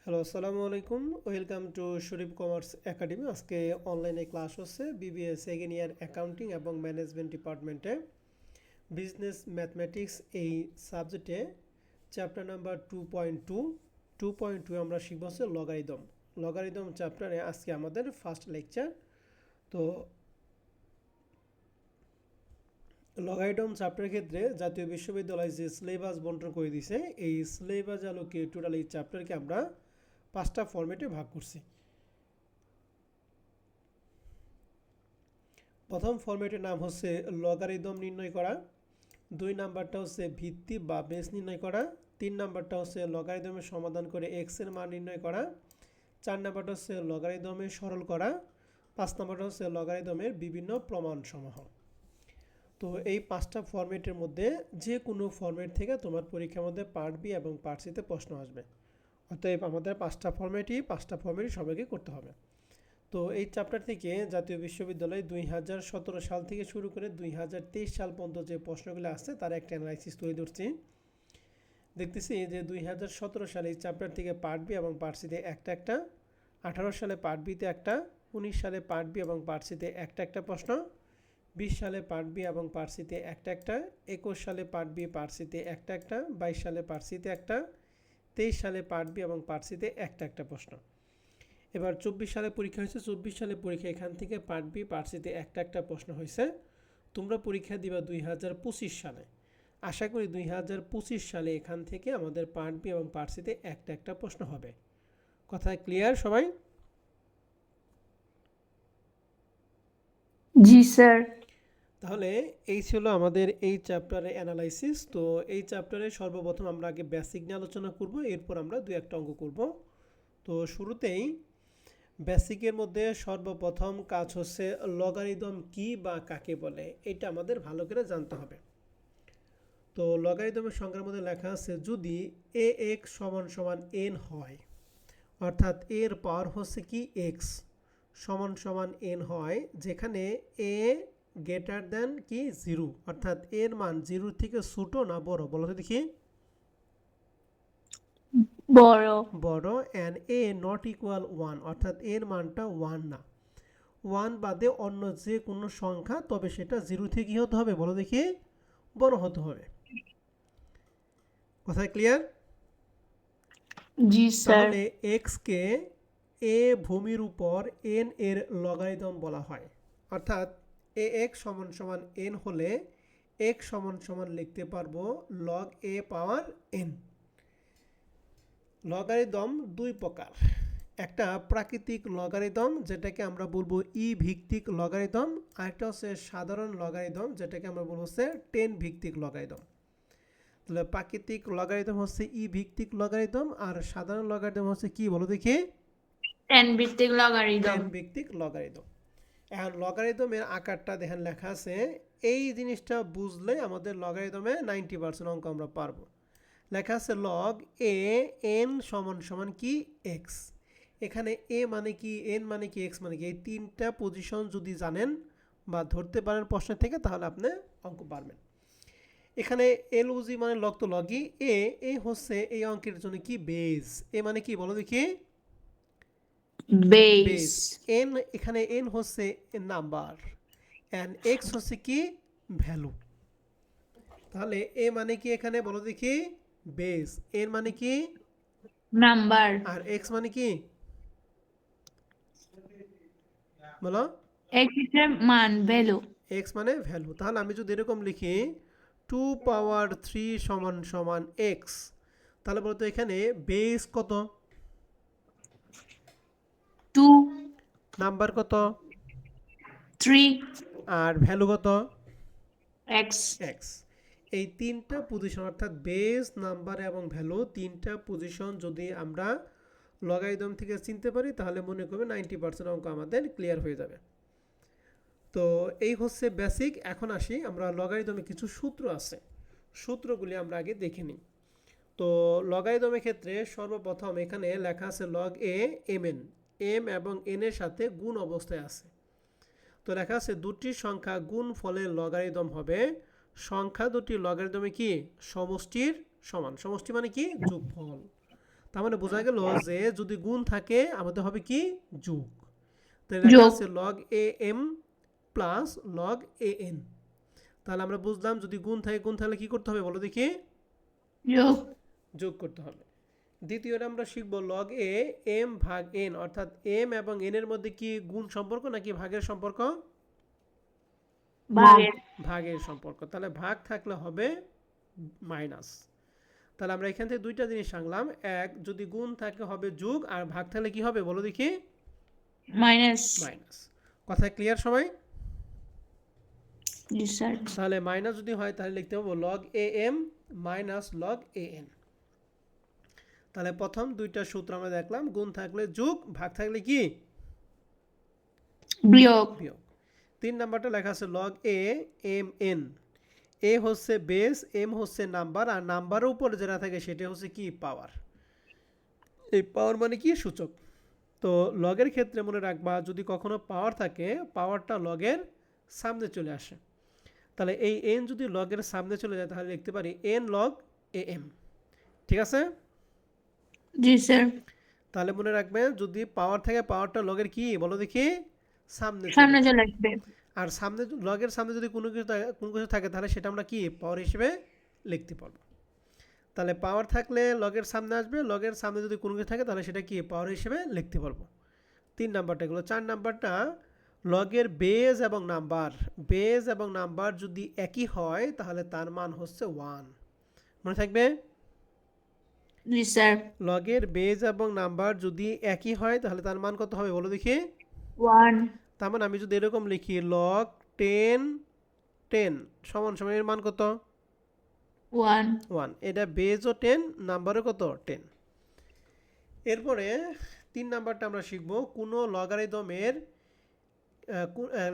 Hello, আসসালামু আলাইকুম। Welcome to Sharif commerce academy. আজকে অনলাইনে ক্লাস হচ্ছে বিবিএ সেকেন্ড ইয়ার অ্যাকাউন্টিং এবং ম্যানেজমেন্ট ডিপার্টমেন্টে বিজনেস ম্যাথমেটিক্স এই সাবজেক্টে চ্যাপ্টার নাম্বার 2.2 আমরা শিখব হচ্ছে লগারিদম। লগারিদম চ্যাপ্টারে আজকে আমাদের ফার্স্ট লেকচার। তো লগারিদম চ্যাপ্টারের ক্ষেত্রে জাতীয় বিশ্ববিদ্যালয় যে সিলেবাস বন্টন করে দিয়েছে, এই সিলেবাস আলোকে টোটাল এই চ্যাপ্টারকে আমরা 5টা ফরম্যাটে ভাগ করছি। প্রথম ফরম্যাটের নাম হচ্ছে লগারিদম নির্ণয় করা, 2 নাম্বারটা হচ্ছে ভিত্তি বা বেস নির্ণয় করা, 3 নাম্বারটা হচ্ছে লগারিদমের সমাধান করে এক্স এর মান নির্ণয় করা, 4 নাম্বারটা হচ্ছে লগারিদমের সরল করা, 5 নাম্বারটা হচ্ছে লগারিদমের বিভিন্ন প্রমাণসমূহ। তো এই 5টা ফরম্যাটের মধ্যে যে কোনো ফরম্যাট থেকে তোমার পরীক্ষার মধ্যে পার্ট বি এবং পার্ট সিতে প্রশ্ন আসবে। অতএব আমাদের 5টা ফরম্যাটই সবাইকে করতে হবে। তো এই চ্যাপ্টার থেকে জাতীয় বিশ্ববিদ্যালয় 2017 সাল থেকে শুরু করে 2023 সাল পর্যন্ত যে প্রশ্নগুলো আসছে তার একটা অ্যানালাইসিস তুলে ধরছি। দেখতেছি যে 2017 সালে এই চ্যাপ্টার থেকে পার্ট বি এবং পার্ট সিতে একটা, 18 সালে পার্ট বিতে একটা, 19 সালে পার্ট বি এবং পার্ট সিতে একটা প্রশ্ন, 20 সালে পার্ট বি এবং পার্ট সিতে একটা, 21 সালে পার্ট বি পার্ট সিতে একটা, 22 সালে পার্ট সিতে একটা, 23 সালে পার্ট বি এবং পার্ট সিতে একটা প্রশ্ন। এবার 24 সালে পরীক্ষা হয়েছে। 24 সালে পরীক্ষা এখান থেকে পার্ট বি পার্ট সিতে একটা প্রশ্ন হয়েছে। তোমরা পরীক্ষা দিবা 2025 সালে। আশা করি 2025 সালে এখান থেকে আমাদের পার্ট বি এবং পার্ট সিতে একটা প্রশ্ন হবে। কথা ক্লিয়ার সবাই? জি স্যার। তাহলে এই ছিল আমাদের এই চ্যাপ্টারের অ্যানালাইসিস। তো এই চ্যাপ্টারে সর্বপ্রথম আমরা আগে বেসিক নিয়ে আলোচনা করব, এরপর আমরা 2-1টা অঙ্ক করব। তো শুরুতেই বেসিকের মধ্যে সর্বপ্রথম কাজ হচ্ছে লগারিদম কি বা কাকে বলে, এটা আমাদের ভালো করে জানতে হবে। তো লগারিদমের সংজ্ঞার মধ্যে লেখা আছে যদি এ এক্স সমান সমান এন হয়, অর্থাৎ এর পাওয়ার হচ্ছে কি এক্স সমান সমান এন হয়, যেখানে এ গ্রেটার দেন কি 0, অর্থাৎ এর মান 0 থেকে ছোটো না বড়, বলো তো দেখি। বড়। বড়। অ্যান্ড এ নট ইকুয়াল 1, অর্থাৎ এর মানটা 1 না, 1 বাদে অন্য যে কোনো সংখ্যা, তবে সেটা 0 থেকে কী হতে হবে বলো দেখি, বড় হতে হবে। কথায় ক্লিয়ার? জি স্যার। তাহলে এক্সকে এ ভূমির উপর এন এর লগারিদম বলা হয়, অর্থাৎ এ এক্স সমান সমান এন হলে এক্স সমান সমান লিখতে পারবো লগ এ পাওয়ার এন। লগারিদম দুই প্রকার, একটা প্রাকৃতিক লগারিদম যেটাকে আমরা বলবো ই ভিত্তিক লগারিদম, আরেকটা হচ্ছে সাধারণ লগারিদম যেটাকে আমরা বলবো হচ্ছে 10 ভিত্তিক লগারিদম। তাহলে প্রাকৃতিক লগারিদম হচ্ছে ই ভিত্তিক লগারিদম, আর সাধারণ লগারিদম হচ্ছে কি বলো দেখি, 10 ভিত্তিক লগারিদম। 10 ভিত্তিক লগারিদম। এখন লগারিদমের আকারটা দেখেন লেখা আছে, এই জিনিসটা বুঝলে আমাদের লগারিদমে 90% অঙ্ক আমরা পারবো। লেখা আছে লগ এ এন সমান সমান কি এক্স। এখানে এ মানে কি, এন মানে কি, এক্স মানে কি, এই 3টা পজিশন যদি জানেন বা ধরতে পারেন প্রশ্ন থেকে, তাহলে আপনি অঙ্ক পারবেন। এখানে এল উজি মানে লগ, তো লগই এ হচ্ছে এই অঙ্কের জন্য কি বেস। এ মানে কি বলো দেখি, বেস। বেস। এন, এখানে এন হচ্ছে নাম্বার, অ্যান্ড এক্স হচ্ছে কি ভ্যালু। তাহলে এ মানে কি এখানে বলো দেখি বেস, এর মানে কি নাম্বার। আর এক্স মানে কি বলো, এক্স এর মান ভ্যালু। এক্স মানে ভ্যালু। তাহলে আমি যদি এরকম লিখি 2 পাওয়ার 3 সমান সমান এক্স, তাহলে বলতো এখানে বেস কত, 2, নাম্বার কত, 3, আর ভ্যালু কত, এক্স। এক্স। এই 3টা পজিশন অর্থাৎ বেস, নাম্বার এবং ভ্যালু, 3টা পজিশন যদি আমরা লগারিদম থেকে চিনতে পারি, তাহলে মনে করবে 90% অঙ্ক আমাদের ক্লিয়ার হয়ে যাবে। তো এই হচ্ছে বেসিক। এখন আসি আমরা লগারিদমে কিছু সূত্র আছে, সূত্রগুলি আমরা আগে দেখে নিই। তো লগারিদমের ক্ষেত্রে সর্বপ্রথম এখানে লেখা আছে log A M N, M এবং এন এর সাথে গুণ অবস্থায় আছে। তো লেখা আছে দুটি সংখ্যা গুণ ফলে লগারিদম হবে সংখ্যা দুটি লগারিদমে কি সমষ্টির সমান। সমষ্টি মানে কি যোগফল। তার মানে বোঝা গেল যে যদি গুণ থাকে আমাদের হবে কি যোগ। তাহলে লেখা যোগ আছে log am plus log an। তাহলে আমরা বুঝলাম যদি গুণ থাকলে কি করতে হবে বলো দেখি, যোগ যোগ করতে হবে। দ্বিতীয়টা আমরা শিখব log a m ভাগ n, অর্থাৎ m এবং n এর মধ্যে কি গুণ সম্পর্ক নাকি ভাগের সম্পর্ক? ভাগের ভাগের সম্পর্ক। তাহলে ভাগ থাকলে হবে মাইনাস। তাহলে আমরা এখান থেকে দুইটা জিনিস শিখলাম, এক যদি গুণ থাকে হবে যোগ, আর ভাগ থাকলে কি হবে বলো দেখি, মাইনাস। মাইনাস। কথা ক্লিয়ার সবাই? জি স্যার। তাহলে মাইনাস যদি হয় তাহলে লিখতে হবে log am minus log an। তাহলে প্রথম দুইটা সূত্র আমরা দেখলাম, গুণ থাকলে যোগ, ভাগ থাকলে কি বিয়োগ বিয়োগ। 3 নাম্বারটা লেখা আছে log a m n। a হচ্ছে বেস, m হচ্ছে নাম্বার, আর নাম্বারের উপরে যেটা থাকে সেটা হচ্ছে কি পাওয়ার। এই পাওয়ার মানে কি সূচক। তো লগের ক্ষেত্রে মনে রাখবা যদি কখনো পাওয়ার থাকে পাওয়ারটা লগের সামনে চলে আসে। তাহলে এই n যদি লগের সামনে চলে যায় তাহলে লিখতে পারি n log am। ঠিক আছে? জি স্যার। তাহলে মনে রাখবে যদি পাওয়ার থাকে পাওয়ারটা লগের কি বলো দেখি সামনে চলে সামনে যায়। চলে আসবে। আর সামনে লগের সামনে যদি কোনো কিছু থাকে তাহলে সেটা আমরা কি পাওয়ার হিসেবে লিখতে পারবো। তাহলে পাওয়ার থাকলে লগের সামনে আসবে, লগের সামনে যদি কোনো কিছু থাকে তাহলে সেটা কি পাওয়ার হিসেবে লিখতে পারবো। 3 নাম্বারটা এগুলো। 4 নাম্বারটা লগের বেজ এবং নাম্বার যদি একই হয় তাহলে তার মান হচ্ছে 1। মনে থাকবে? জি স্যার। লগের বেজ এবং নাম্বার যদি একই হয় তাহলে তার মান কত হবে বলো দেখি। 1 তার মানে আমি যদি এরকম লিখি log 10 10 সমান সমান এর মান কত 1 1। এটা বেজও 10, নাম্বারও কত 10। এরপরে 3 নাম্বারটা আমরা শিখব কোনো লগারিদমের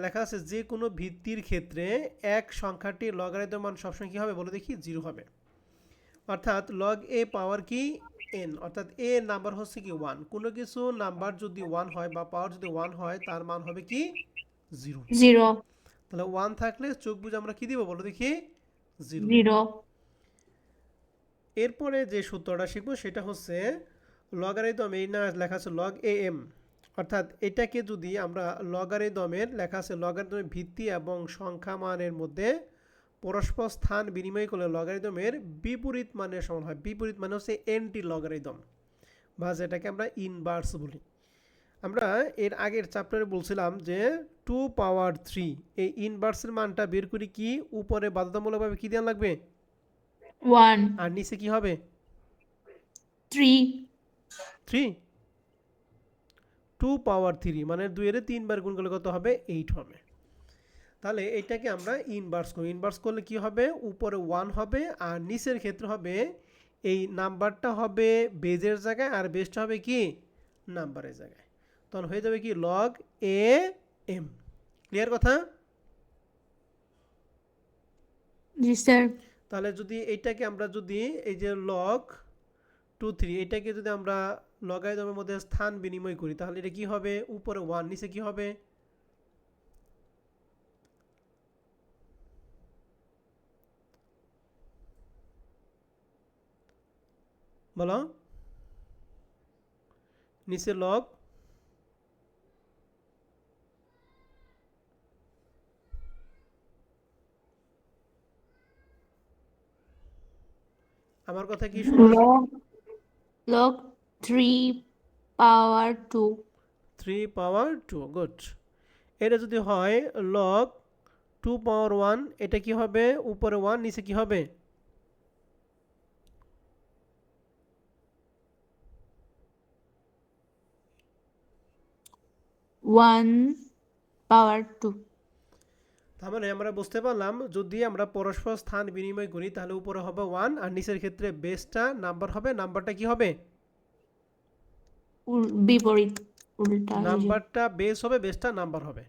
লেখা আছে যে কোনো ভিত্তির ক্ষেত্রে এক সংখ্যাটির লগারিদম মান সবসময় কি হবে বলো দেখি 0 হবে। অর্থাৎ log a পাওয়ার কি n, অর্থাৎ a এর নাম্বার হচ্ছে কি 1। কোনো কিছু নাম্বার যদি 1 হয় বা পাওয়ার যদি 1 হয় তার মান হবে কি 0। 0 তাহলে 1 থাকলে চোখ বুঝে আমরা কি দিব বলো দেখি 0। 0 এরপরে যে সূত্রটা শিখবো সেটা হচ্ছে লগারিদম, এই না লেখা আছে log am, অর্থাৎ এটাকে যদি আমরা লগারিদমের লেখা আছে লগারিদমের ভিত্তি এবং সংখ্যা মানের মধ্যে পরস্পর স্থান বিনিময় করলে লগারিদমের বিপরীত মানের সমান হয়। বিপরীত মানে হচ্ছে অ্যান্টি লগারিদম, বা যেটাকে আমরা ইনভার্স বলি। আমরা এর আগের চ্যাপ্টারে বলছিলাম যে 2 পাওয়ার 3 এই ইনভার্সের মানটা বের করি কি উপরে বাধ্যতামূলকভাবে কি দেওয়া লাগবে 1 আর নিচে কি হবে 3 3। 2 পাওয়ার 3 মানে 2 এর 3 বার গুণ করলে কত হবে 8 হবে। তাহলে এটাকে আমরা ইনভার্স করি। ইনভার্স করলে কি হবে উপরে 1 হবে আর নিচের ক্ষেত্রে হবে এই নাম্বারটা হবে বেজের জায়গায় আর বেজটা হবে কি নাম্বারের জায়গায়। তখন হয়ে যাবে কি log a m। ক্লিয়ার কথা? জি স্যার। তাহলে যদি এইটাকে আমরা যদি এই যে log 2 3 এটাকে যদি আমরা লগারিদমের মধ্যে স্থান বিনিময় করি তাহলে এটা কি হবে উপরে 1 নিচে কি হবে বলো, নিচে log আমার কথা কি শোনা log 3 power 2 3 পাওয়ার 2। গুড। এটা যদি হয় log 2 পাওয়ার 1 এটা কি হবে উপরে 1 নিচে কি হবে 1 power 2। তার মানে আমরা বুঝতে পারলাম যদি আমরা পরস্পর স্থান বিনিময় করি তাহলে উপরে হবে 1 আর নিচের ক্ষেত্রে বেসটা নাম্বার হবে, নাম্বারটা কি হবে বিপরীত উল্টা হয়ে যাবে। নাম্বারটা বেস হবে বেসটা নাম্বার হবে।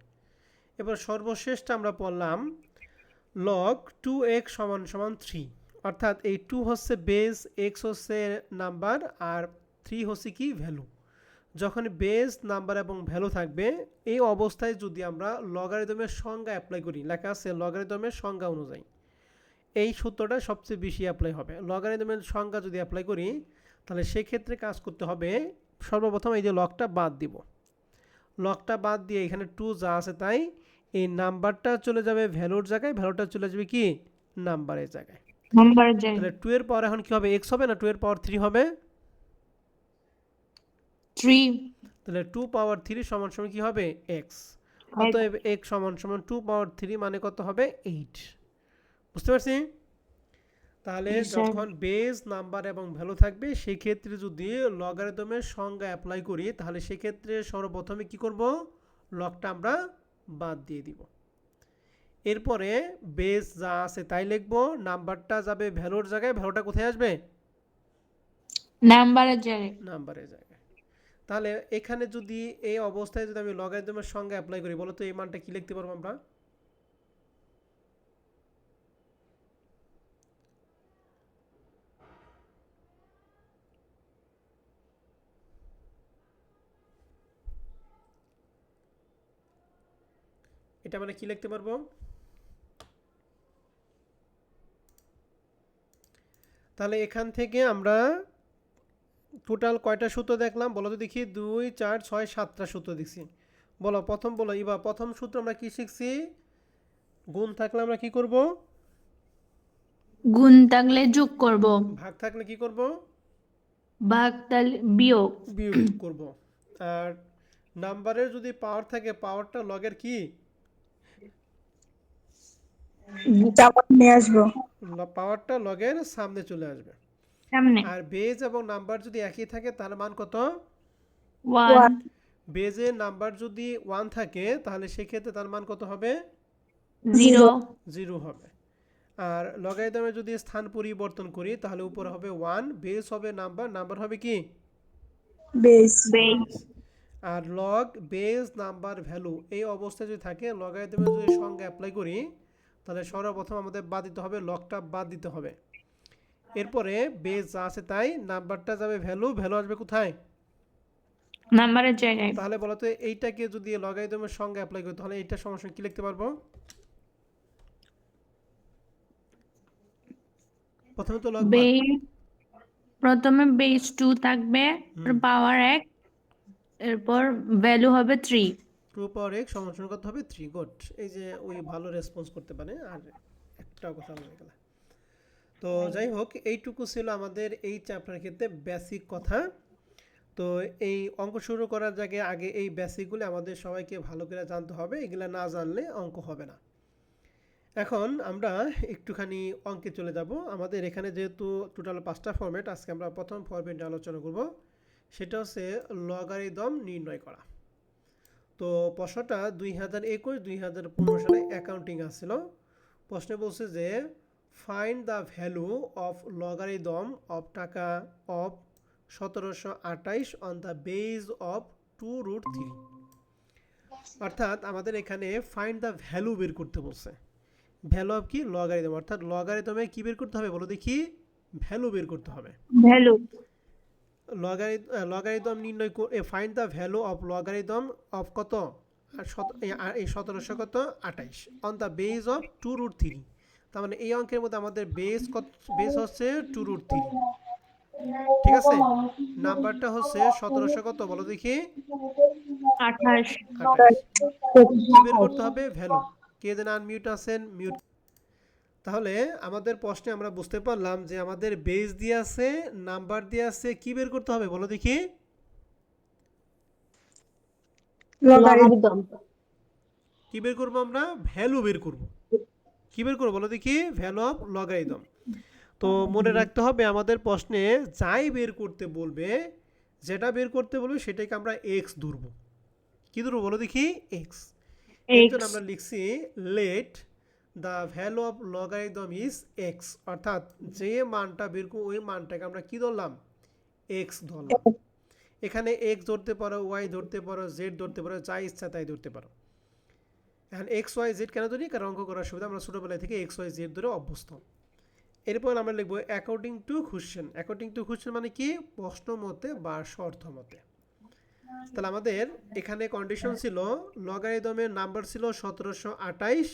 এবার সর্বশেষটা আমরা পড়লাম log 2x সমান সমান 3, অর্থাৎ এই 2 হচ্ছে বেস, x হচ্ছে নাম্বার আর 3 হচ্ছে কি ভ্যালু। যখন বেস নাম্বার এবং ভ্যালু থাকবে এই অবস্থায় যদি আমরা লগারিদমের সংজ্ঞা অ্যাপ্লাই করি, লেখা আছে লগারিদমের সংজ্ঞা অনুযায়ী এই সূত্রটা সবচেয়ে বেশি অ্যাপ্লাই হবে। লগারিদমের সংজ্ঞা যদি অ্যাপ্লাই করি তাহলে সেক্ষেত্রে কাজ করতে হবে, সর্বপ্রথম এই যে লগটা বাদ দিব, লগটা বাদ দিয়ে এখানে 2 যা আছে তাই, এই নাম্বারটা চলে যাবে ভ্যালুর জায়গায়, ভ্যালুটা চলে যাবে কি নাম্বারের জায়গায়। নাম্বারের তাহলে জায়গায় 2 এর পাওয়ার এখন কি হবে, x হবে না 2 এর পাওয়ার 3 হবে? 3 তাহলে 2 পাওয়ার 3 সমান সমান কি হবে x, অতএব x সমান সমান 2 পাওয়ার 3 মানে কত হবে 8। বুঝতে পারছি? তাহলে Yes, sir. যখন বেস নাম্বার এবং ভ্যালু থাকবে সেই ক্ষেত্রে যদি লগারিদমের সংজ্ঞা অ্যাপ্লাই করি তাহলে সেই ক্ষেত্রে সর্বপ্রথমে কি করব, লগটা আমরা বাদ দিয়ে দিব। এরপরে বেস যা আছে তাই লিখব, নাম্বারটা যাবে ভ্যালুর জায়গায়, ভ্যালুটা কোথায় আসবে নাম্বারের জায়গায়। নাম্বারের জায়গায়। তাহলে এখানে যদি এই অবস্থায় যদি আমি লগারিদমের সংজ্ঞা অ্যাপ্লাই করি, বলো তো এই মানটা কি লিখতে পারবো আমরা? এটা মানে কি লিখতে পারবো? তাহলে এখান থেকে আমরা টোটাল কয়টা সূত্র দেখলাম বলো তো দেখি, 2 4 6 7টা সূত্র দেখছি। বলো প্রথম, বলো এবার প্রথম সূত্র আমরা কি শিখছি, গুণ থাকলে আমরা কি করব, গুণ থাকলে যোগ করব, ভাগ থাকলে কি করব, ভাগ থাকলে বিয়োগ। বিয়োগ করব। আর নাম্বারের যদি পাওয়ার থাকে, পাওয়ারটা লগের কি চাপাত নিয়ে আসবো। পাওয়ারটা লগের সামনে চলে আসবে। সামনে আর বেজ এবং নাম্বার যদি একই থাকে তাহলে মান কত, 1 বেজের নাম্বার যদি 1 থাকে তাহলে সেক্ষেত্রে তার মান কত হবে, 0 0 হবে। আর লগারিদমে যদি স্থান পরিবর্তন করি তাহলে উপরে হবে 1, বেস হবে নাম্বার, নাম্বার হবে কি বেস। বেস। আর লগ বেস নাম্বার ভ্যালু এই অবস্থায় যদি থাকে, লগারিদমে যদি সংজ্ঞা অ্যাপ্লাই করি তাহলে সর্বপ্রথম আমাদের বাদ দিতে হবে, লগটা বাদ দিতে হবে। এরপরে বেস যা আছে তাই, নাম্বারটা যাবে ভ্যালু, ভ্যালু আসবে কোথায়, নাম্বারের জায়গায়। তাহলে বলতো এইটাকে যদি লগারিদমের সংজ্ঞা অ্যাপ্লাই করি তাহলে এইটার সমস্যা কি লিখতে পারবো? প্রথমে তো লগ বাদ, বেস প্রথমে বেস 2 থাকবে, পাওয়ার 1, এরপর ভ্যালু হবে 3। 2 পাওয়ার x সমান সমান কত হবে 3। গুড, এই যে ওই ভালো রেসপন্স করতে পারে, আর একটাও কথা বলে গেল। তো যাই হোক, এইটুকু ছিল আমাদের এই চ্যাপ্টারের ক্ষেত্রে বেসিক কথা। তো এই অঙ্ক শুরু করার জায়গায় আগে এই বেসিকগুলো আমাদের সবাইকে ভালো করে জানতে হবে, এগুলো না জানলে অঙ্ক হবে না। এখন আমরা একটুখানি অঙ্কে চলে যাব। আমাদের এখানে যেহেতু টোটাল 5টা ফরম্যাট, আজকে আমরা প্রথম ফরম্যাটে আলোচনা করব, সেটা হচ্ছে লগারিদম নির্ণয় করা। তো প্রশ্নটা 2021-2015 সালে অ্যাকাউন্টিং আসছিল। প্রশ্নে বলছে যে find the value of logarithm of টাকা of 1728 on the base of 2√3। অর্থাৎ আমাদের এখানে ফাইন্ড দ্য ভ্যালু বের করতে বলছে। ভ্যালু অফ কি, লগারিদম, অর্থাৎ লগারিদমে কি বের করতে হবে বলো দেখি, ভ্যালু বের করতে হবে। ভ্যালু লগারিদম নির্ণয় find the value of logarithm of কত, এই 1700 কত 28 অন দ্য বেস অফ 2√3। তার মানে এই অঙ্কের মধ্যে আমাদের বেস কত, বেস হচ্ছে 2√3, ঠিক আছে। নাম্বারটা হচ্ছে 1700 কত বলো দেখি 28। 28। কি বের করতে হবে, ভ্যালু। কে যেন আনমিউট আছেন, মিউট। তাহলে আমাদের প্রশ্নে আমরা বুঝতে পারলাম যে আমাদের বেস দিয়ে আছে, নাম্বার দিয়ে আছে, কি বের করতে হবে বলো দেখি, লগারিদম। কি বের করবো আমরা, ভ্যালু বের করব। কি বের করবো বলো দেখি, ভ্যালু অফ লগারিদম। তো মনে রাখতে হবে আমাদের প্রশ্নে যাই বের করতে বলবে, যেটা বের করতে বলবে সেটাকে আমরা এক্স ধরবো। কি ধরবো বলো দেখি, এক্স। এর জন্য আমরা লিখছি let the value of logarithm is x, অর্থাৎ যে মানটা বের করবো ওই মানটাকে আমরা কি ধরলাম, এক্স ধরলাম। এখানে এক্স ধরতে পারো, ওয়াই ধরতে পারো, জেড ধরতে পারো, যা ইচ্ছা তাই ধরতে পারো। এখন এক্স ওয়াই জেড কেন ধরি, কারণ অঙ্ক করার সুবিধা, আমরা ছোটোবেলা থেকে এক্স ওয়াই জেড ধরে অভ্যস্ত। এরপর আমরা লিখবো according to question. According to question মানে কি, প্রশ্ন মতে বা শর্ত মতে। তাহলে আমাদের এখানে কন্ডিশন ছিল লগারিদমের নাম্বার ছিল 1728,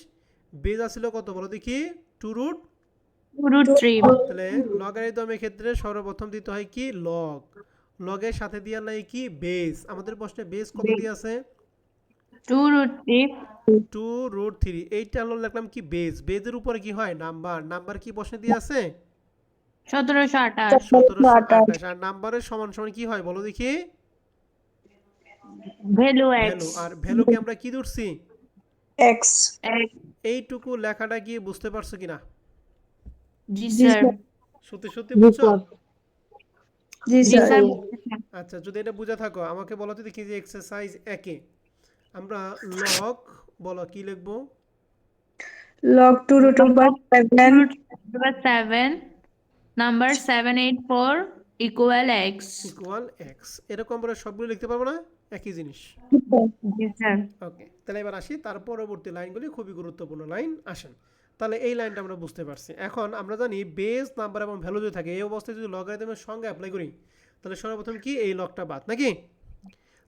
বেজা ছিল কত বলো দেখি 2√3। √3 তাহলে লগারিদমের ক্ষেত্রে সর্বপ্রথম দিতে হয় কি লগ, লগের সাথে দিয়া নাই কি বেস। আমাদের প্রশ্নে বেস কত দিয়ে আছে 2√3 2√3, এইটা হলো লিখলাম কি বেস, বেজের উপরে কি হয় নাম্বার, নাম্বার কি প্রশ্নে দিয়ে আছে 1728 1728, আর নাম্বারের সমান সমান কি হয় বলো দেখি ভ্যালু x ভ্যালু, আর ভ্যালুকে আমরা কি ধরছি এক্স। এইটুকু লেখাটা কি বুঝতে পারছো কিনা, জি জি স্যার স্যার। সত্যি সত্যি বুঝছো? জি জি স্যার। স্যার আচ্ছা যদি এটা বুঝা থাকো আমাকে বলো তো দেখি যে এক্সারসাইজ একে আমরা লগ বলো কি লিখবো, log 2√7 7 number 784 equal x equal x, এরকম আমরা সবগুলো লিখতে পারবো না একই জিনিস। জি স্যার ওকে, তাহলে এবার আসি তার পরবর্তী লাইনগুলি খুবই গুরুত্বপূর্ণ লাইন আসেন। তাহলে এই লাইনটা আমরা বুঝতে পারছি। এখন আমরা জানি বেস নাম্বার এবং ভ্যালু যদি থাকে এই অবস্থায় যদি লগারিদমের সঙ্গে অ্যাপ্লাই করি তাহলে সর্বপ্রথম কি এই লগটা বাদ নাকি,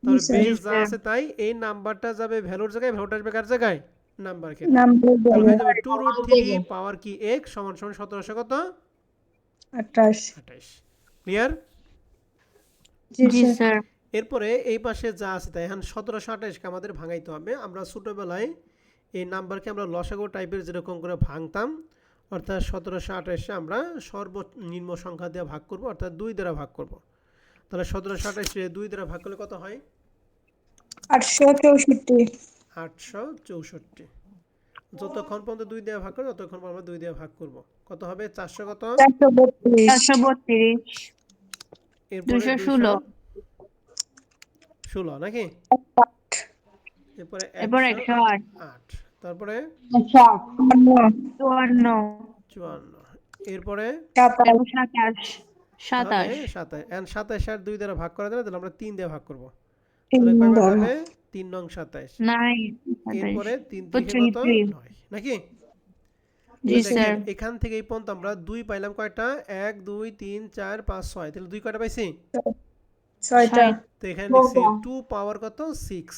তাহলে স্যার। বেস যা স্যার। আছে তাই এই নাম্বারটা যাবে ভ্যালুর জায়গায়, ভ্যালুটা আসবে কার জায়গায় নাম্বার ক্ষেত্রে, নাম্বার তাহলে বলে হয়ে যাবে 2√3 পাওয়ার কি x সমান সমান 1700 কত 28। 28। ক্লিয়ার? জি জি স্যার। স্যার এরপরে এই পাশে যা আছে তাই এখন 1728কে আমাদের ভাঙাইতে হবে। আমরা ছোটোবেলায় এই নাম্বারকে আমরা লসাগু টাইপের যেরকম করে ভাঙতাম, অর্থাৎ 1728 আমরা সর্বনিম্ন সংখ্যা দিয়ে ভাগ করব, অর্থাৎ 2 দ্বারা ভাগ করব। তাহলে 1728 2 দ্বারা ভাগ করলে কত হয় 864। 864। যতক্ষণ পর্যন্ত 2 দিয়ে ভাগ করব ততক্ষণ পর্যন্ত আমরা 2 দিয়ে ভাগ করব, কত হবে 400 কত, 432। 432 এরপরে 216 216 নাকি, এরপরে এরপর 108 108, তারপরে 54 54, এরপরে 27। এরপর 27 তাহলে 27 27, এখন 27 আর 2 দ্বারা ভাগ করা যাবে, তাহলে আমরা 3 দিয়ে ভাগ করব, তাহলে কয়বার যাবে 3 নং 27, 9 এরপরে 3 27 3 কত 23 9 নাকি। জি তাহলে স্যার দেখেন এখান থেকে এই পর্যন্ত আমরা 2 পাইলাম কয়টা 1 2 3 4 5 6, তাহলে 2 কয়টা পাইছি, 6টা। তো এখানে লিখছি 2 পাওয়ার কত 6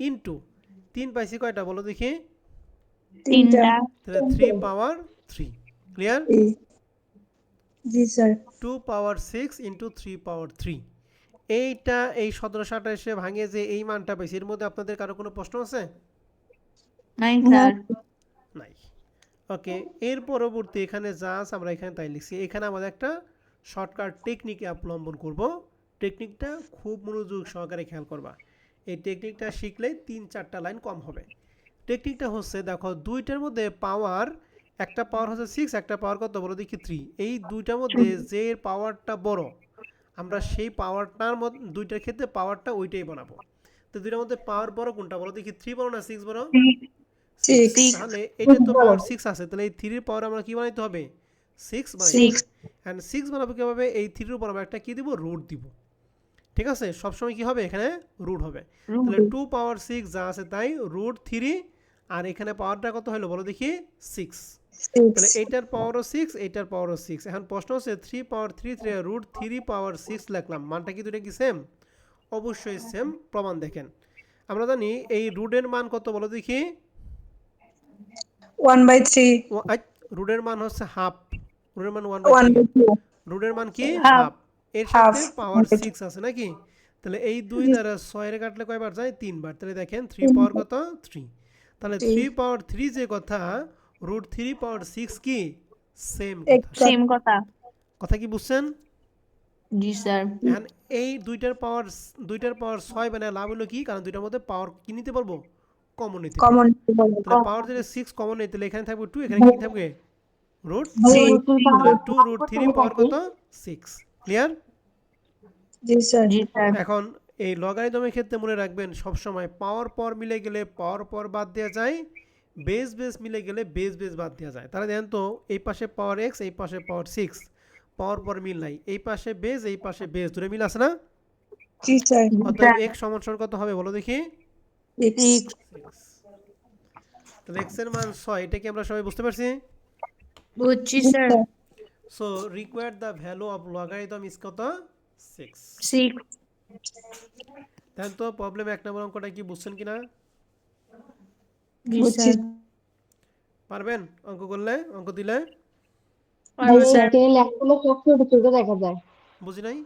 ইনটু 3 পাইছি কয়টা বলো দেখি, 3টা। তিনটা তাহলে 3 পাওয়ার 3। ক্লিয়ার? জি স্যার। 2 পাওয়ার 6 ইনটু 3 পাওয়ার 3, এইটা এই 1728 ভাঙে যে এই মানটা পাইছি, এর মধ্যে আপনাদের কারো কোনো প্রশ্ন আছে? নাই স্যার নাই। ওকে, এর পরবর্তী এখানে যা আছে আমরা এখানে তাই লিখছি। এখানে আমাদের একটা শর্টকাট টেকনিক অবলম্বন করব, টেকনিকটা খুব মনোযোগ সহকারে খেয়াল করবা। এই টেকনিকটা শিখলে 3-4টা লাইন কম হবে। টেকনিকটা হচ্ছে দেখো দুইটার মধ্যে পাওয়ার, একটা পাওয়ার হচ্ছে 6, একটা পাওয়ার কত বলো দেখি 3, এই দুইটার মধ্যে যে পাওয়ারটা বড় আমরা সেই পাওয়ারটার মধ্যে দুইটার ক্ষেত্রে পাওয়ারটা ওইটাই বানাবো। তো দুইটার মধ্যে পাওয়ার বড় কোনটা বলো দেখি, 3 বড় না 6 বড়? 6। 6। তাহলে এটা তো পাওয়ার 6 আছে, তাহলে এই 3 এর পাওয়ার আমরা কি বানাইতে হবে 6 বানাইতে 6। হবে। এন্ড 6 বানাবো কিভাবে, এই 3 এর উপর আমরা একটা কি দিব রুট দিব। ঠিক আছে, সব সময় কি হবে এখানে রুট হবে। তাহলে 2 পাওয়ার 6 যা আছে তাই √3, আর এখানে পাওয়ারটা কত হলো বলো দেখি 6। তাহলে 6। এইটার পাওয়ারও 6, এইটার পাওয়ারও 6। এখন প্রশ্ন হচ্ছে 3 পাওয়ার 3 √3 পাওয়ার 6 লিখলাম, মানটা কি দুটো কি সেম? অবশ্যই সেম। প্রমাণ দেখেন, আমরা জানি এই রুটের মান কত বলো দেখি, 1/3। রুটের মান হচ্ছে হাফ, রুটের মান 1/3, 1/2। রুটের মান কি হাফ হাফ, এর হাফ। সাথে পাওয়ার 6 আছে নাকি। তাহলে এই 2 দ্বারা 6 এর কাটলে কয়বার যায় 3 বার, তাহলে দেখেন 3 পাওয়ার কত 3, তাহলে 3 পাওয়ার 3 যে কথা √3 পাওয়ার 6 কি সেম কথা। সেম কথা কথা কি বুঝছেন? জি স্যার এখন এই দুইটার পাওয়ার 6 বানায় লাভ হলো কি, কারণ দুইটার মধ্যে পাওয়ার কি নিতে পারবো কমন নিতে পারবো। কমন। তাহলে পাওয়ার যদি 6 কমন নেই তাহলে এখানে থাকবে 2, এখানে কি থাকবে √3, তাহলে 2√3 পাওয়ার কত 6। ক্লিয়ার? জি স্যার। জি স্যার এখন এই লগারিদমের ক্ষেত্রে মনে রাখবেন সবসময় পাওয়ার পর মিলে গেলে পাওয়ার পর বাদ দেওয়া যায়, বেস বেস মিলে গেলে বেস বেস বাদ দেওয়া যায়। তাহলে দেখেন তো এই পাশে পাওয়ার x, এই পাশে পাওয়ার 6, পাওয়ার পর মিল নাই, এই পাশে বেস এই পাশে বেস, দূরে মিল আছে না? জি স্যার। অতএব x সমান সমান কত হবে বলো দেখি 6। 6। তাহলে x এর মান 6, এটা কি আমরা সবাই বুঝতে পারছি? বুঝছি জি sir sir. So required the value of logarithm is কত 6। 6 দেখেন তো প্রবলেম 1 নম্বর অঙ্কটা কি বুঝছেন কিনা, জি বুঝছি। স্যার পারবেন অঙ্ক করলে, অঙ্ক দিলে? জি পারবো স্যার। স্যার। স্ক্রিনে লেখাগুলো সব ছোট ছোট দেখা যায়। বুঝি নাই?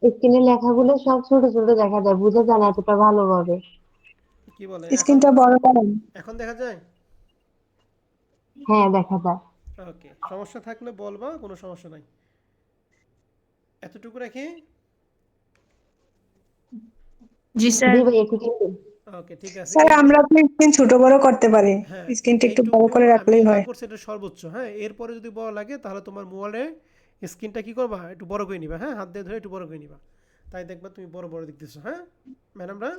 স্ক্রিনে লেখাগুলো সব ছোট ছোট দেখা যায়, বোঝা যায় না এতটা ভালোভাবে। কি বলে এখন? স্ক্রিনটা বড় করেন। এখন দেখা যায়? হ্যাঁ, দেখা যায়। ওকে, সমস্যা থাকলে বলবা, কোনো সমস্যা নাই। এতটুকু রাখি? জি স্যার। জি ভাইয়া, ঠিক আছে। ওকে, ঠিক আছে। স্যার এই যে, আমরা তো স্ক্রিন ছোট বড় করতে পারি, হ্যাঁ, স্ক্রিনটা একটু বড় এইটুকু করে আমি রাখলেই যা হয়। করছি এটা সর্বোচ্চ। হ্যাঁ, এরপরে যদি বড় লাগে তাহলে তোমার মোবাইলে স্ক্রিনটা কি করবা, একটু বড় করে নিবা। হ্যাঁ, হাত দিয়ে ধরে একটু বড় করে নিবা, তাই দেখবা তুমি বড় বড় দেখতেছো। হ্যাঁ ম্যাডামরা?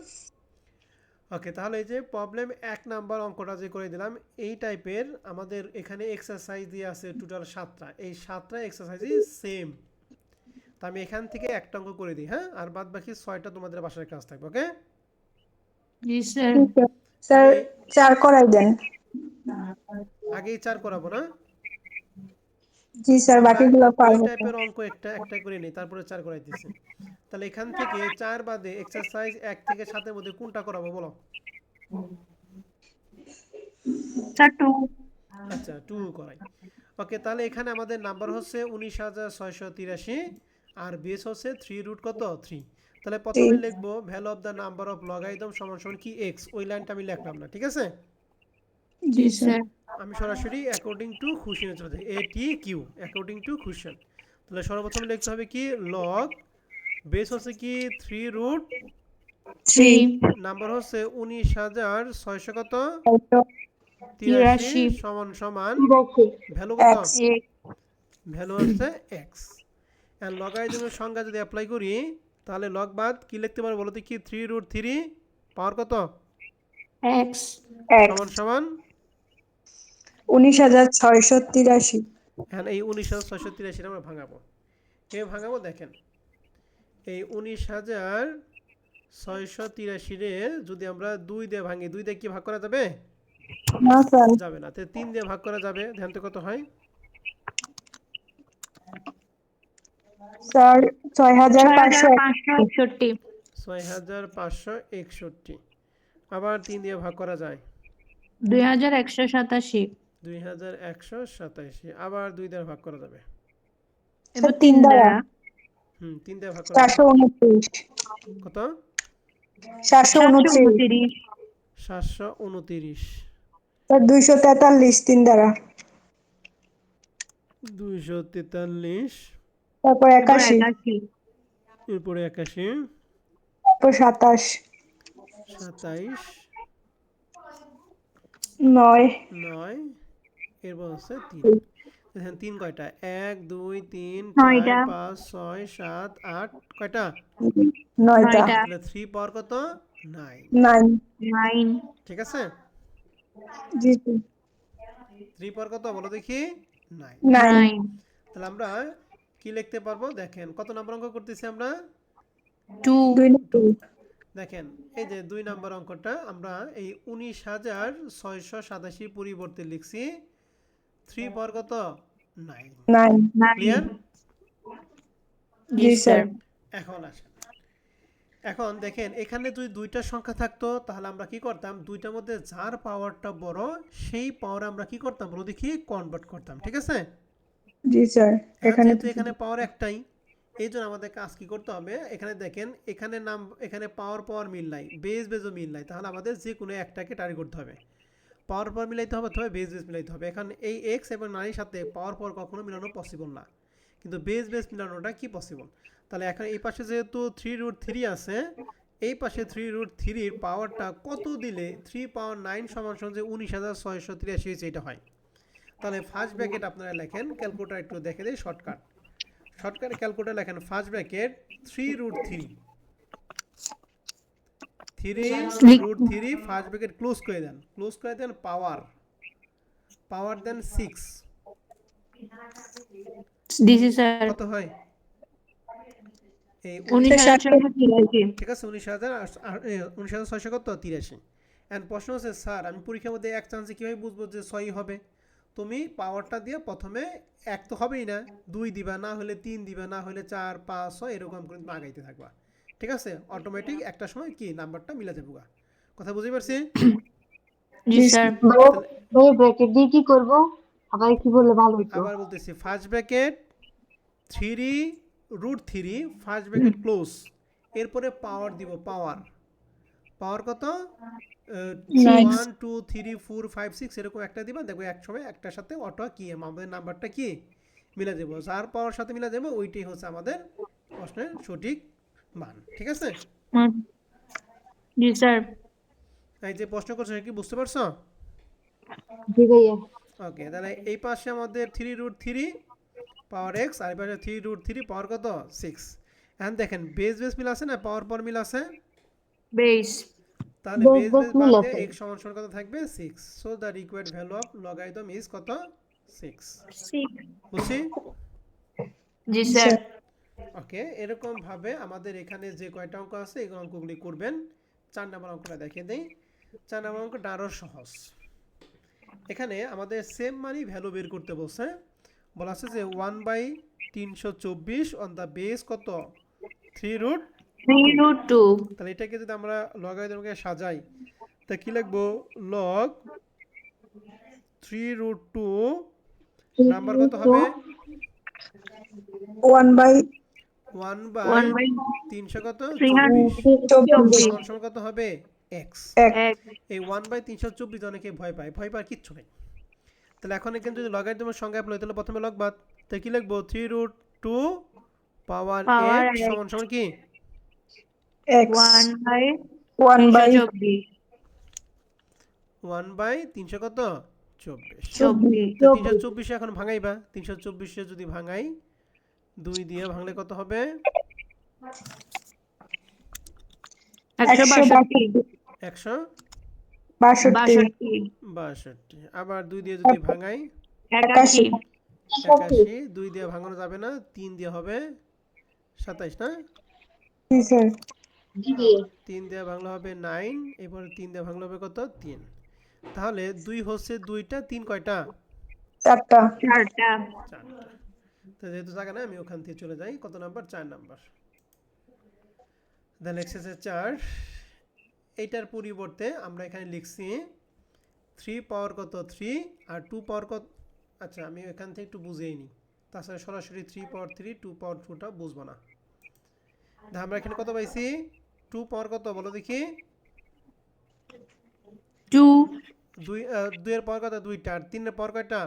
ওকে, তাহলে এই যে প্রবলেম 1 নাম্বার অঙ্কটা যে করে দিলাম, এই টাইপের আমাদের এখানে এক্সারসাইজ দিয়ে আছে টোটাল 7টা। এই 7টা এক্সারসাইজই সেম। তা আমি এখান থেকে একটা অঙ্ক করে দিই। হ্যাঁ, আর বাদ বাকি 6টা তোমাদের বাসার কাজ থাকবে। ওকে, জি স্যার। ঠিক আছে। স্যার তাহলে 4 করাই দেন। আগেই 4 করাবো না? জি স্যার, আমরা বাকিগুলো ওই পারবো তো। টাইপের অঙ্ক একটা একটা করে নিই, তারপরে 4 করাই দিছি। তাহলে এখান থেকে 4 বাদে এক্সারসাইজ 1 থেকে 7-এর মধ্যে কোনটা করাবো বলো? স্যার 2। আচ্ছা, 2 করাই। ওকে, তাহলে এখানে আমাদের নাম্বার হচ্ছে 19,683 আর বেস হচ্ছে 3 রুট কত 3। তাহলে প্রথমে লিখবো value of the number of logarithm সমান সমান কি এক্স। ওই লাইনটা আমি লিখলাম না, ঠিক আছে? জি জি স্যার। স্যার। আমি সরাসরি অ্যাকর্ডিং টু খুশিনে চলে যাই, এটি কিউ অ্যাকর্ডিং টু খুশন। তাহলে সর্বপ্রথম লিখতে হবে কি লগ বেস হচ্ছে কি 3 রুট 3 3। নাম্বার হচ্ছে 19,600 কত 83 83। সমান সমান ঠিক আছে। ভ্যালু কত? x ভ্যালু হচ্ছে এক্স। আর লগারিদমের সংজ্ঞা যদি অ্যাপ্লাই করি তাহলে লগ বাদ কি লিখতে পারবো বলতে কি 3 রুট 3 পাওয়ার কত এক্স। x সমান সমান 19,683। হ্যাঁ, এই 19,683 আমরা ভাঙাবো। কেউ ভাঙাবো দেখেন, এই 19,683 রে যদি আমরা 2 দিয়ে ভাঙি, 2 দিয়ে কি ভাগ করা যাবে? না স্যার। যাবে না। তো 3 দিয়ে ভাগ করা যাবে। ধ্যান তো কত হয়? স্যার 6,561। 6561। 6,561। আবার 3 দিয়ে ভাগ করা যায় 2187। 2,187। আবার 2 দিয়ে ভাগ করা যাবে। স্যার এবার 3 3 দ্বারা দ্বারা 3 দিয়ে ভাগ করা যাবে 429। কত? 429। 729। 729। স্যার 243 3 দ্বারা। 243। তারপর এরপর 81। 81। এরপরে 81। তারপর 27। 27। 9। 9। এরপর হচ্ছে 3। দেখেন 3 কয়টা? 1 2 3 4 9টা। 5 6 7 8 কয়টা? 9টা। 9টা। তাহলে 3 পাওয়ার কত? 9। 9। 9। ঠিক আছে? জি জি। 3 পাওয়ার কত বলো দেখি? 9। 9। 9। তাহলে আমরা কি লিখতে পারবো দেখেন, কত নম্বর অঙ্ক করতেছি আমরা? 2। 2 2। নম্বর। দেখেন এই যে 2 নম্বর অঙ্কটা আমরা এই 19,687 পরিবর্তে লিখছি 3 পাওয়ার কত? 9। 9। 9। ক্লিয়ার? জি জি স্যার। স্যার। এখন আসেন, এখন দেখেন এখানে যদি 2টা সংখ্যা থাকতো তাহলে আমরা কি করতাম, 2টার মধ্যে যার পাওয়ারটা বড় সেই পাওয়ার আমরা কি করতাম বলো দেখি? কনভার্ট করতাম। ঠিক আছে? জি স্যার। এখন এখানে যেহেতু তো এখানে পাওয়ার একটাই, এই জন্য আমাদের কাজ কি করতে হবে, এখানে দেখেন এখানে নাম এখানে পাওয়ার পাওয়ার মিল নাই, বেস বেসও মিল নাই, তাহলে আমাদের যে কোনো একটাকে টার্গেট করতে হবে। পাওয়ার পাওয়ার মিলাইতে হবে অথবা বেস বেস মিলাইতে হবে। এখন এই এক্স এবং নারীর সাথে পাওয়ার পাওয়ার কখনো মিলানো পসিবল না, কিন্তু বেস বেস মিলানোটা কি পসিবল। তাহলে এখন এই পাশে যেহেতু 3 রুট 3 আছে, এই পাশে 3 রুট 3-র পাওয়ারটা কত দিলে 3 পাওয়ার 9 সমান সমান যে 19,683 হয়েছে এটা হয়। তাহলে ফার্স্ট ব্র্যাকেট আপনারা লেখেন, ক্যালকুলেটর একটু দেখে দিই শর্টকাট। শর্টকাটে ক্যালকুলেটর লেখেন first bracket 3 root 3। 3 root 3 first bracket close করে দেন, ক্লোজ করে দেন পাওয়ার, পাওয়ার দেন 6। দিছি স্যার। কত হয়? এই 19,683। ঠিক আছে, 19,600 কত 83। অ্যান্ড প্রশ্ন হচ্ছে স্যার আমি পরীক্ষার মধ্যে এক চান্সে কীভাবে বুঝবো যে 6 হবে? তুমি পাওয়ারটা দিয়ে প্রথমে 1 তো হবেই না, 2 দিবা, না হলে 3 দিবা, না হলে 4 5 6 এরকম করে আগাইতে থাকবা। ঠিক আছে? অটোমেটিক একটা সময় কি নাম্বারটা মিলা যাবে। কথা বুঝতে পারছি? জি জি স্যার। স্যার। ভাইয়া, তাহলে ভাইয়া ব্র্যাকেট দিয়ে কি করব? আবার কি বললে ভালো হতো? আবার বলতেছি first bracket 3√3 first bracket close, এরপরে পাওয়ার দিব, পাওয়ার কত, 1 2 3 4 5 6 এরকম একটা দিবা, দেখো এক সময় একটার সাথে অটো কি আমাদের নাম্বারটা কি মিলে যাবো, যার পাওয়ার সাথে মিলে যাবো ওইটাই হচ্ছে আমাদের প্রশ্নের সঠিক মান। ঠিক আছে, জি স্যার। এই যে প্রশ্ন করছো কি বুঝতে পারছো? জি ভাইয়া। ওকে, তাহলে এই পাশে আমাদের 3√3 পাওয়ার এক্স, আর এই পাশে 3√3 পাওয়ার কত 6। এখন দেখেন বেস মিল আছে না, পাওয়ার পর মিল আছে, বেস তাহলে বেস বেস মিল বাদ দিয়ে আছে। x সমান সমান কত থাকবে 6। So the required value of logarithm is কত 6। 6। বুঝছি? জি স্যার। ওকে, এরকম ভাবে আমাদের এখানে যে কয়টা অঙ্ক আছে এই অঙ্কগুলি করবেন। 4 নম্বর অঙ্কটা দেখিয়ে দেই। 4 নম্বর অঙ্কটা আরো সহজ। এখানে আমাদের সেম মানি ভ্যালু বের করতে বলছে, বলা আছে যে 1/324 অন দ্য বেস কত 3√, 3√2 তাহলে এটাকে যদি আমরা লগারিদমকে সাজাই তা কি লিখবো, লগ 3√2 নাম্বার কত হবে 1/324 কত 1/324 সমান সমান কত হবে x। এক এই 1/324 অনেকে ভয় পায়, ভয় পাওয়ার কিচ্ছু নেই। তাহলে এখন এখানে যদি লগারিদমের সংজ্ঞা অ্যাপ্লাই, তাহলে প্রথমে লগ বাদ, তাই কি লিখবো 3√2 পাওয়ার পাওয়ার x সমান সমান কি এক্স 1/324 1/300 কত 24। 24 তো 324 এখন ভাঙাইবা, 324 যদি ভাঙাই 2 দিয়ে ভাঙলে কত হবে 162 162। আবার 2 দিয়ে যদি ভাঙাই 81 81, 2 দিয়ে ভাঙানো যাবে না, 3 দিয়ে হবে 27 না, জি স্যার 3 দিয়ে ভাঙলে হবে 9, এরপরে 3 দিয়ে ভাঙলে হবে কত 3। তাহলে 2 হচ্ছে 2টা, 3 কয়টা চারটা 4টা। 4টা। তো যেহেতু জায়গা না আমি ওখান থেকে চলে যাই, কত নাম্বার 4 নাম্বার। দেন এক্সারসাইজ 4, এইটার পরিবর্তে আমরা এখানে লিখছি 3 পাওয়ার কত 3 আর 2 পাওয়ার কত, আচ্ছা আমি এখান থেকে একটু বুঝেই নিই, তাছাড়া সরাসরি 3 পাওয়ার 3 2 পাওয়ার 2টা বুঝবো না। আমরা এখানে কত পাইছি 2 পাওয়ার কত বলো দেখি, 2 2 এর পাওয়ার কত 2টা, আর 3 এর পাওয়ার কয়টা,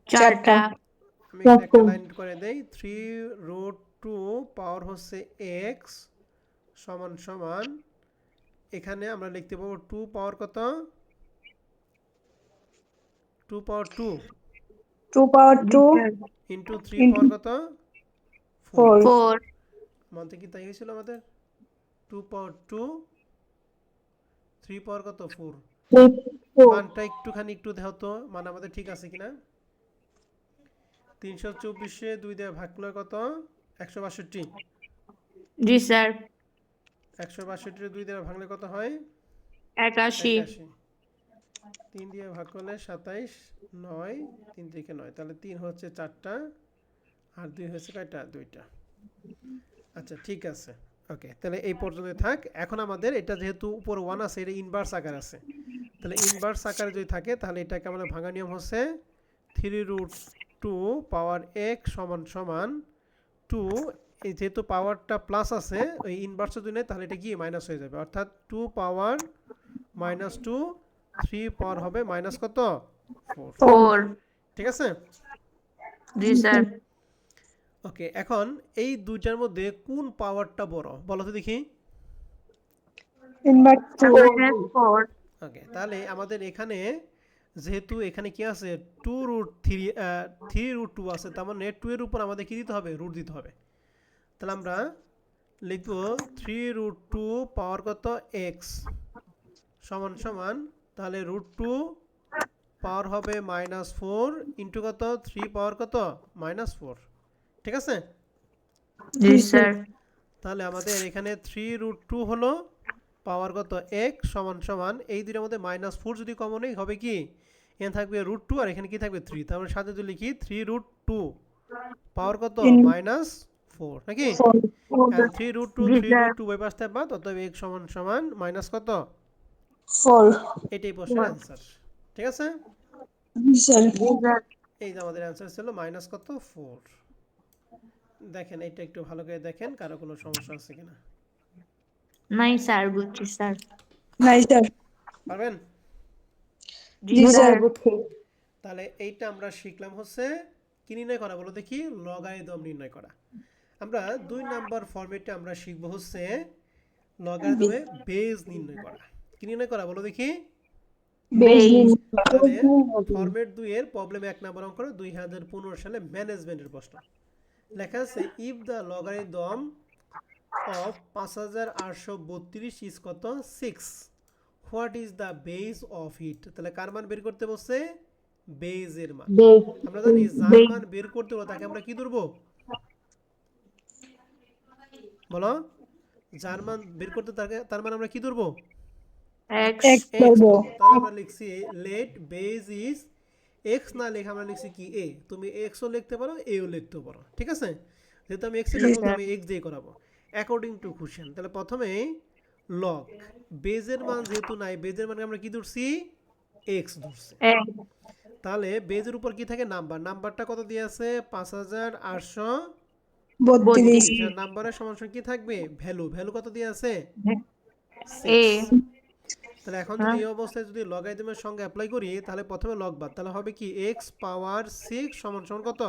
4টা। আমি এখানে একটা লাইন করে দেই, 3√2 পাওয়ার হচ্ছে x সমান সমান, এখানে আমরা লিখতে পাবো 2 পাওয়ার কত 2 পাওয়ার 2 ইন্টু 3 পাওয়ার কত 4। 4 মনে কি তাই হয়েছিল আমাদের, 2 পাওয়ার 2 3 পাওয়ার কত 4। মানটা একটুখানি একটু দেখো তো, মানে আমাদের ঠিক আছে কিনা। 324 2 দিয়ে ভাগ করলে কত 162। জি স্যার। 162 2 দিয়ে ভাঙলে কত হয় 81 3 দিয়ে ভাগ করলে 27, 9 3 থেকে 9, তাহলে 3 হচ্ছে 4টা আর 2 হচ্ছে কয়টা 2টা। আচ্ছা ঠিক আছে, ওকে তাহলে এই পর্যন্ত থাক। এখন আমাদের এটা যেহেতু উপর 1 আছে, এটা ইনভার্স আকার আছে, তাহলে ইনভার্স আকারে যদি থাকে তাহলে এটাকে আমাদের ভাঙা নিয়ম হচ্ছে 3√2 পাওয়ার x সমান সমান 2, এই যেহেতু পাওয়ারটা প্লাস আছে ওই ইনভার্সে যদি নেই তাহলে এটা কি মাইনাস হয়ে যাবে, অর্থাৎ 2 পাওয়ার -2 3 পাওয়ার হবে মাইনাস কত 4। 4 ঠিক আছে, জি স্যার। ওকে এখন এই দুইটার মধ্যে কোন পাওয়ারটা বড় বলো তো দেখি। -4 ওকে তাহলে আমাদের এখানে যেহেতু এখানে কি আছে 3√2 আছে, তার মানে 2 এর উপর আমাদের কি দিতে হবে রুট দিতে হবে। তাহলে আমরা লিখব 3√2 পাওয়ার কত x সমান সমান, তাহলে √2 পাওয়ার হবে -4 ইন্টু কত 3 পাওয়ার কত -4। ঠিক আছে, জি স্যার। তাহলে আমাদের এখানে 3√2 হলো পাওয়ার কত x সমান সমান, এই দুইটার মধ্যে -4 যদি কমন হয় হবে কি এখানে থাকবে √2 আর এখানে কি থাকবে 3, তারপরে সাথে যদি লিখি 3√2 পাওয়ার কত -4 নাকি, and 3√2 ওই পাশে বাদ, অতএব x সমান সমান মাইনাস কত 4। এটাই প্রশ্নের অ্যান্সার। ঠিক আছে, জি স্যার জি স্যার। এই যে আমাদের অ্যান্সার ছিল মাইনাস কত 4। দেখেন এটা একটু ভালো করে দেখেন কারো কোনো সমস্যা আছে কিনা। নাই স্যার, বুঝছি স্যার। নাই স্যার পারবেন? জি জি জি স্যার। ভাইয়া স্যার বুঝছি। তাহলে এইটা আমরা শিখলাম হচ্ছে কি নির্ণয় করা বলো দেখি, লগারিদম নির্ণয় করা। আমরা 2 নাম্বার ফরম্যাটে আমরা শিখব হচ্ছে লগারিদমে বেজ নির্ণয় করা। কি নির্ণয় করা বলো দেখি? Base base. নিন তাহলে ফরম্যাট 2 এর প্রবলেম 1 নম্বর অঙ্ক 2015 সালে ম্যানেজমেন্টের প্রশ্ন। লেখা আছে if the logarithm of 5832 is কত 6, what is the base of it. তাহলে কার মান বের করতে বলছে? বেজের মান। বেশ। আমরা জানি যার মান বের করতে হলো তাকে আমরা কি ধরবো বলো? যার মান বের করতে তার মান আমরা কি ধরবো? এক্স। এক এক্স করবো ধরবো। তাহলে আমরা লিখছি লেট বেজ ইজ এক্স, না লিখে আমরা লিখছি কি এ। তুমি এক্সও লিখতে পারো, এও লিখতে পারো, ঠিক আছে? যেহেতু আমি এক্সে জি দেখাবো তো স্যার। আমি এক্স দিয়ে করাবো অ্যাকর্ডিং টু কোশ্চেন। তাহলে প্রথমে লগ বেজের মান যেহেতু নাই, বেজের মানে আমরা কি ধরছি? এক্স ধরছি। এক। তাহলে বেজের উপর কি থাকে? নাম্বার। নাম্বারটা কত দিয়ে আছে? 5832। 32 32। আর নাম্বারের সমান সমান কি থাকবে? ভ্যালু। ভ্যালু কত দিয়ে আছে? এ। 6। তাহলে এখন যদি হ্যাঁ। এই অবস্থায় যদি লগারিদমের সঙ্গে অ্যাপ্লাই করি তাহলে প্রথমে লগ বাদ, তাহলে হবে কি x পাওয়ার 6 সমান সমান কত?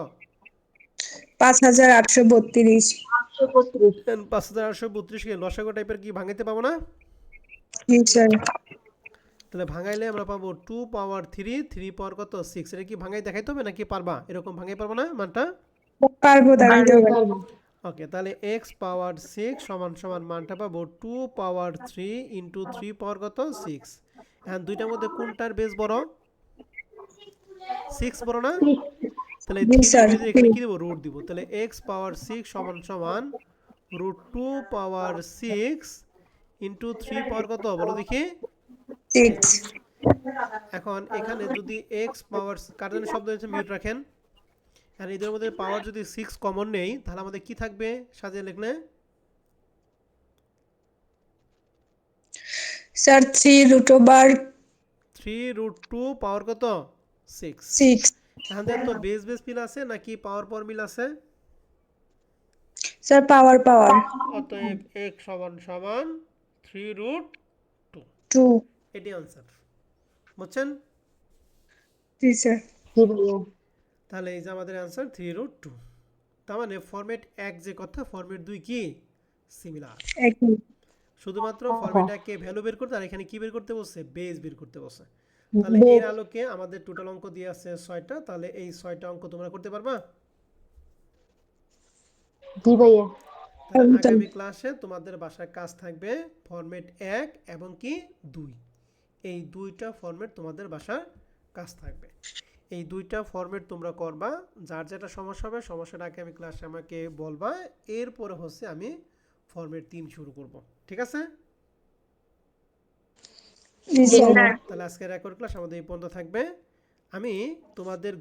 5832 835। 5832 কে লসাগু টাইপের কি ভাঙাইতে পাবো না? জি স্যার তাহলে ভাঙাইলে আমরা পাবো 2 পাওয়ার 3, 3 পাওয়ার কত 6। এটা কি ভাঙাই দেখাইতে হবে নাকি পারবা? এরকম ভাঙাই পারবো না মানটা? পারবো দেখাইতে হবে পারবো। ওকে, তাহলে x পাওয়ার 6 সমান সমান মানটা পাবো 2 পাওয়ার 3 ইন্টু 3 পাওয়ার কত 6। এখন দুইটার মধ্যে কোনটার বেস বড়? 6 বড় না? তাহলে জি 3 স্যার বেজে এখানে কি দেবো? রুট দিব। তাহলে x পাওয়ার 6 সমান সমান রুট 2 পাওয়ার 6 ইন্টু 3 পাওয়ার কত বলো দেখি? 6। 6 এখন এখানে যদি x পাওয়ার কার জন্য শব্দ হচ্ছে মিউট রাখেন। আর এদের মধ্যে পাওয়ার যদি 6 কমন নেই তাহলে আমাদের কি থাকবে সাজিয়ে লিখলে? স্যার 3 রুট 2 পাওয়ার কত 6। 6 এখন দেন তো বেস বেস মিল আছে নাকি পাওয়ার পাওয়ার মিল আছে? স্যার পাওয়ার অতএব x সমান সমান 3 রুট 2। 2 এটি আনসার। বুঝছেন? জি স্যার জি ভাইয়া। তাহলে এই যে আমাদের অ্যান্সার 3 রুট 2। তার মানে ফরম্যাট 1 যে কথা, ফরম্যাট 2 কি সিমিলার। একই শুধুমাত্র আচ্ছা। ফরম্যাট 1 কে ভ্যালু বের করতে আর এখানে কি বের করতে বলছে? বেস বের করতে বলছে। তাহলে এর বেশ। আলোকে আমাদের টোটাল অঙ্ক দিয়ে আছে 6টা। তাহলে এই 6টা অঙ্ক তোমরা করতে পারবা? জি ভাইয়া। তাহলে একদম আগামী ক্লাসে তোমাদের বাসায় কাজ থাকবে ফরম্যাট 1 এবং কি 2। এই দুইটা ফরম্যাট তোমাদের বাসার কাজ থাকবে। এই দুইটা ফরম্যাট তোমরা করবা। যার যেটা সমস্যা হবে সমস্যাটা আগামী ক্লাসে আমাকে বলবা। এরপরে হচ্ছে আমি ফরম্যাট 3 শুরু করব। ঠিক আছে? জি জি স্যার ভাইয়া। তাহলে আজকে রেকর্ড ক্লাস আমাদের এই পর্যন্ত থাকবে। আমি তোমাদের